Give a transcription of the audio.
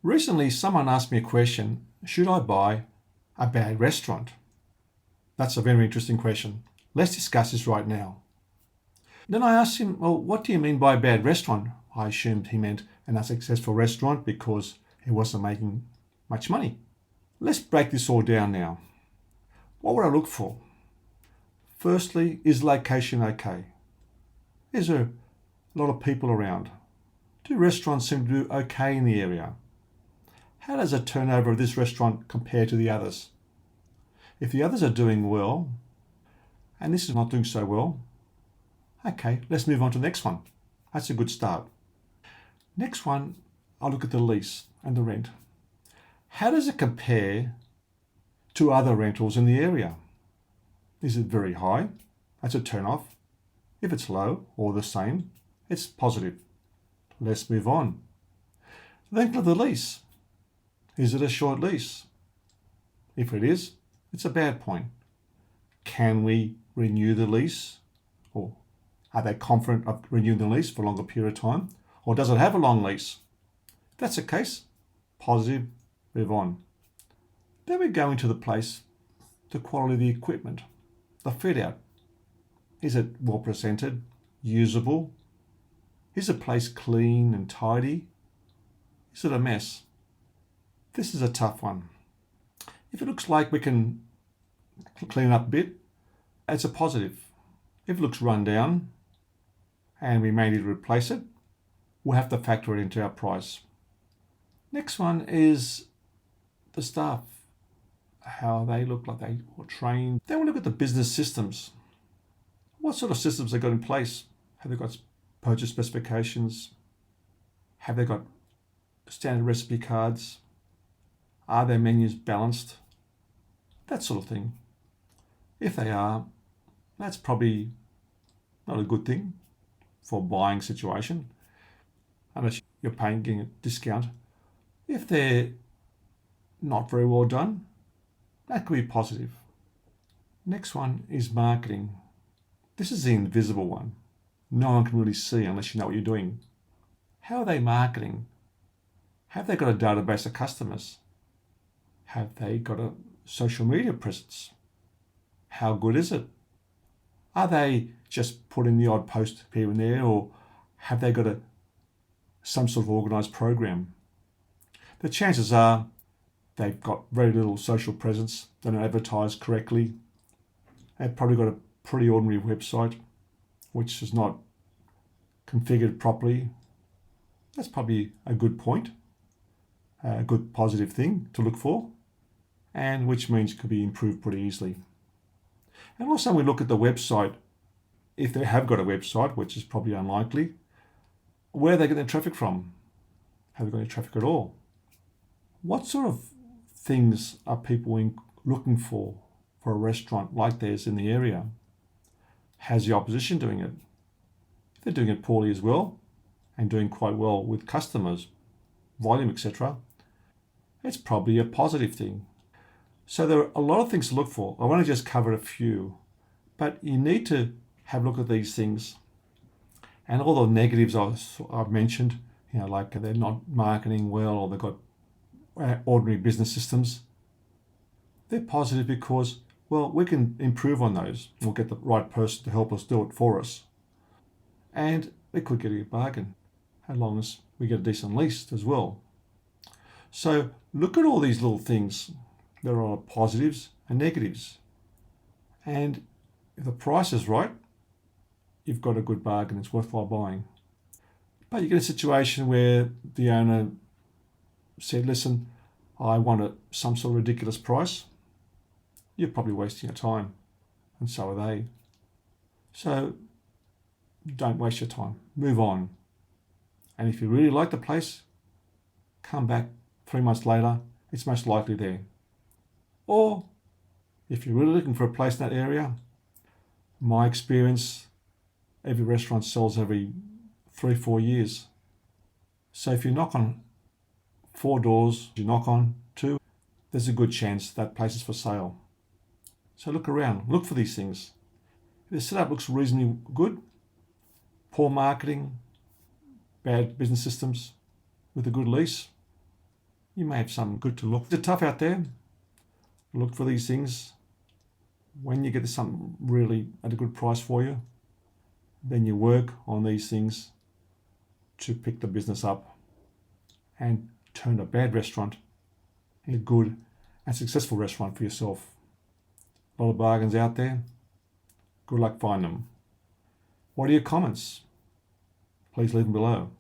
Recently, someone asked me a question, should I buy a bad restaurant? That's a very interesting question. Let's discuss this right now. Then I asked him, well, what do you mean by a bad restaurant? I assumed he meant an unsuccessful restaurant because he wasn't making much money. Let's break this all down now. What would I look for? Firstly, is location okay? Is there a lot of people around? Do restaurants seem to do okay in the area? How does the turnover of this restaurant compare to the others? If the others are doing well, and this is not doing so well, okay, let's move on to the next one. That's a good start. Next one, I'll look at the lease and the rent. How does it compare to other rentals in the area? Is it very high? That's a turn off. If it's low or the same, it's positive. Let's move on. Length of the lease. Is it a short lease? If it is, it's a bad point. Can we renew the lease? Or are they confident of renewing the lease for a longer period of time? Or does it have a long lease? If that's the case, positive, move on. Then we go into the place, the quality of the equipment, the fit out. Is it well presented, usable? Is the place clean and tidy? Is it a mess? This is a tough one. If it looks like we can clean up a bit, it's a positive. If it looks run down and we may need to replace it, we'll have to factor it into our price. Next one is the staff, how they look like they were trained. Then we look at the business systems. What sort of systems they got in place? Have they got purchase specifications? Have they got standard recipe cards? Are their menus balanced? That sort of thing. If they are, that's probably not a good thing for a buying situation, unless you're getting a discount. If they're not very well done, that could be positive. Next one is marketing. This is the invisible one. No one can really see unless you know what you're doing. How are they marketing? Have they got a database of customers? Have they got a social media presence? How good is it? Are they just putting the odd post here and there, or have they got some sort of organised program? The chances are they've got very little social presence, they don't advertise correctly, they've probably got a pretty ordinary website which is not configured properly. That's probably a good point, a good positive thing to look for, and which means it could be improved pretty easily. And also we look at the website, if they have got a website, which is probably unlikely, where are they getting their traffic from? Have they got any traffic at all? What sort of things are people looking for a restaurant like theirs in the area? How's the opposition doing it? If they're doing it poorly as well, and doing quite well with customers, volume, etc., it's probably a positive thing. So there are a lot of things to look for. I want to just cover a few, but you need to have a look at these things. And all the negatives I've mentioned, like they're not marketing well or they've got ordinary business systems, they're positive because, well, we can improve on those. We'll get the right person to help us do it for us. And we could get a bargain as long as we get a decent lease as well. So look at all these little things. There are positives and negatives. And if the price is right, you've got a good bargain. It's worthwhile buying. But you get a situation where the owner said, listen, I want some sort of ridiculous price. You're probably wasting your time, and so are they. So don't waste your time. Move on. And if you really like the place, come back 3 months later. It's most likely there. Or if you're really looking for a place in that area, my experience, every restaurant sells every 3-4 years. So if you knock on 4 doors, you knock on 2, there's a good chance that place is for sale. So look around, look for these things. If the setup looks reasonably good, poor marketing, bad business systems with a good lease, You may have some good to look. It's tough out there. Look for these things. When you get something really at a good price for you, then you work on these things to pick the business up and turn a bad restaurant into a good and successful restaurant for yourself. A lot of bargains out there. Good luck finding them. What are your comments? Please leave them below.